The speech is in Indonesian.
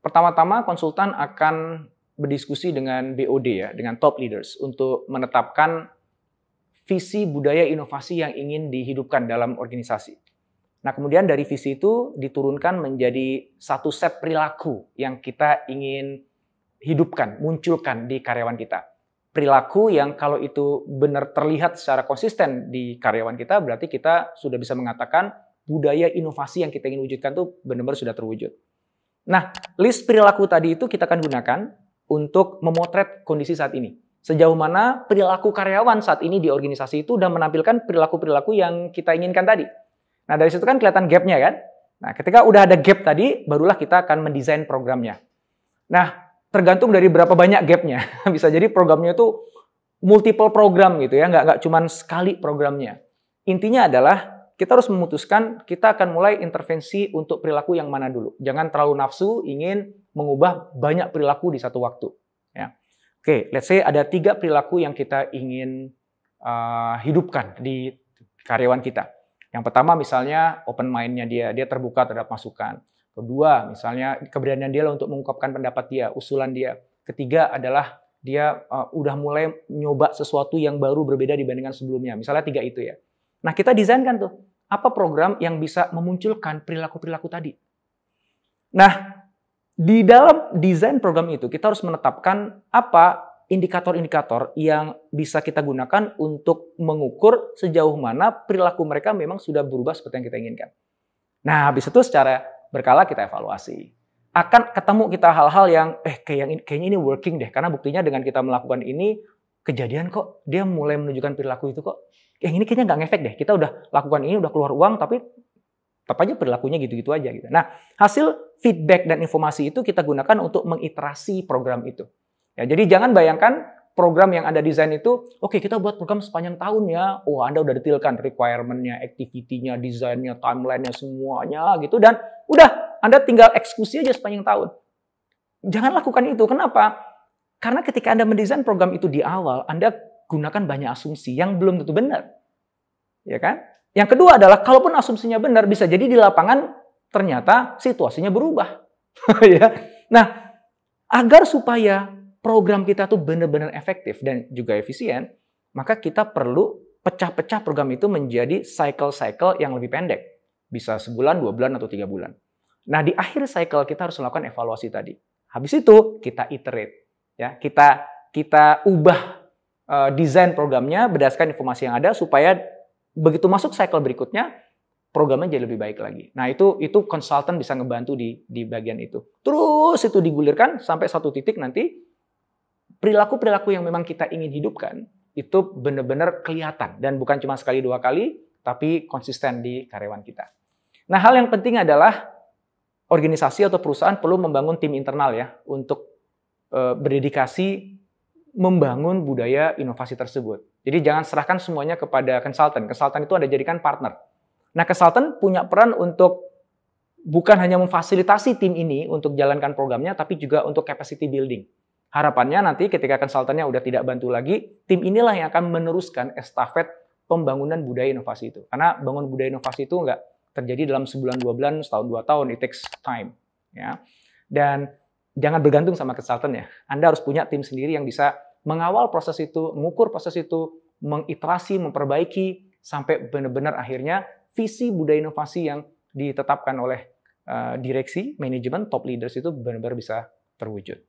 Pertama-tama konsultan akan berdiskusi dengan BOD ya, dengan top leaders untuk menetapkan visi budaya inovasi yang ingin dihidupkan dalam organisasi. Nah, kemudian dari visi itu diturunkan menjadi satu set perilaku yang kita ingin hidupkan, munculkan di karyawan kita. Perilaku yang kalau itu benar terlihat secara konsisten di karyawan kita, berarti kita sudah bisa mengatakan budaya inovasi yang kita ingin wujudkan itu benar-benar sudah terwujud. Nah, list perilaku tadi itu kita akan gunakan untuk memotret kondisi saat ini. Sejauh mana perilaku karyawan saat ini di organisasi itu sudah menampilkan perilaku-perilaku yang kita inginkan tadi. Nah, dari situ kan kelihatan gap-nya kan? Nah, ketika udah ada gap tadi, barulah kita akan mendesain programnya. Nah, tergantung dari berapa banyak gap-nya. Bisa jadi programnya itu multiple program gitu ya, nggak cuma sekali programnya. Intinya adalah kita harus memutuskan kita akan mulai intervensi untuk perilaku yang mana dulu. Jangan terlalu nafsu ingin mengubah banyak perilaku di satu waktu. Ya. Oke, let's say ada 3 perilaku yang kita ingin hidupkan di karyawan kita. Yang pertama misalnya open mind-nya dia terbuka terhadap masukan. Kedua, misalnya keberanian dia untuk mengungkapkan pendapat dia, usulan dia. Ketiga adalah dia udah mulai nyoba sesuatu yang baru berbeda dibandingkan sebelumnya. Misalnya 3 itu ya. Nah, kita desainkan tuh, apa program yang bisa memunculkan perilaku-perilaku tadi. Nah, di dalam desain program itu, kita harus menetapkan apa indikator-indikator yang bisa kita gunakan untuk mengukur sejauh mana perilaku mereka memang sudah berubah seperti yang kita inginkan. Nah, habis itu secara berkala kita evaluasi. Akan ketemu kita hal-hal yang, kayaknya ini working deh, karena buktinya dengan kita melakukan ini, kejadian kok, dia mulai menunjukkan perilaku itu kok. Yang ini kayaknya nggak ngefek deh, kita udah lakukan ini, udah keluar uang, tapi tetap aja perilakunya gitu-gitu aja. Gitu. Nah, hasil feedback dan informasi itu kita gunakan untuk mengiterasi program itu. Ya, jadi jangan bayangkan program yang Anda desain itu, oke, kita buat program sepanjang tahun ya, oh Anda udah detailkan requirement-nya, activity-nya, desainnya, timeline-nya, semuanya gitu, dan udah, Anda tinggal eksekusi aja sepanjang tahun. Jangan lakukan itu, kenapa? Karena ketika Anda mendesain program itu di awal, Anda gunakan banyak asumsi yang belum tentu benar. Ya kan? Yang kedua adalah, kalaupun asumsinya benar, bisa jadi di lapangan ternyata situasinya berubah. Ya. Nah, agar supaya program kita tuh benar-benar efektif dan juga efisien, maka kita perlu pecah-pecah program itu menjadi cycle-cycle yang lebih pendek. Bisa sebulan, 2 bulan, atau 3 bulan. Nah, di akhir cycle kita harus melakukan evaluasi tadi. Habis itu, kita iterate. Ya, kita ubah desain programnya berdasarkan informasi yang ada supaya begitu masuk cycle berikutnya, programnya jadi lebih baik lagi. Nah, itu konsultan bisa ngebantu di bagian itu. Terus itu digulirkan sampai satu titik nanti, perilaku-perilaku yang memang kita ingin hidupkan, itu benar-benar kelihatan. Dan bukan cuma sekali 2 kali, tapi konsisten di karyawan kita. Nah, hal yang penting adalah organisasi atau perusahaan perlu membangun tim internal ya, untuk berdedikasi membangun budaya inovasi tersebut. Jadi jangan serahkan semuanya kepada konsultan. Konsultan itu Anda jadikan partner. Nah, konsultan punya peran untuk bukan hanya memfasilitasi tim ini untuk jalankan programnya, tapi juga untuk capacity building. Harapannya nanti ketika konsultannya udah tidak bantu lagi, tim inilah yang akan meneruskan estafet pembangunan budaya inovasi itu. Karena bangun budaya inovasi itu nggak terjadi dalam sebulan, 2 bulan, setahun, 2 tahun. It takes time. Ya. Dan jangan bergantung sama konsultan ya. Anda harus punya tim sendiri yang bisa mengawal proses itu, mengukur proses itu, mengiterasi, memperbaiki, sampai benar-benar akhirnya visi budaya inovasi yang ditetapkan oleh direksi, manajemen, top leaders itu benar-benar bisa terwujud.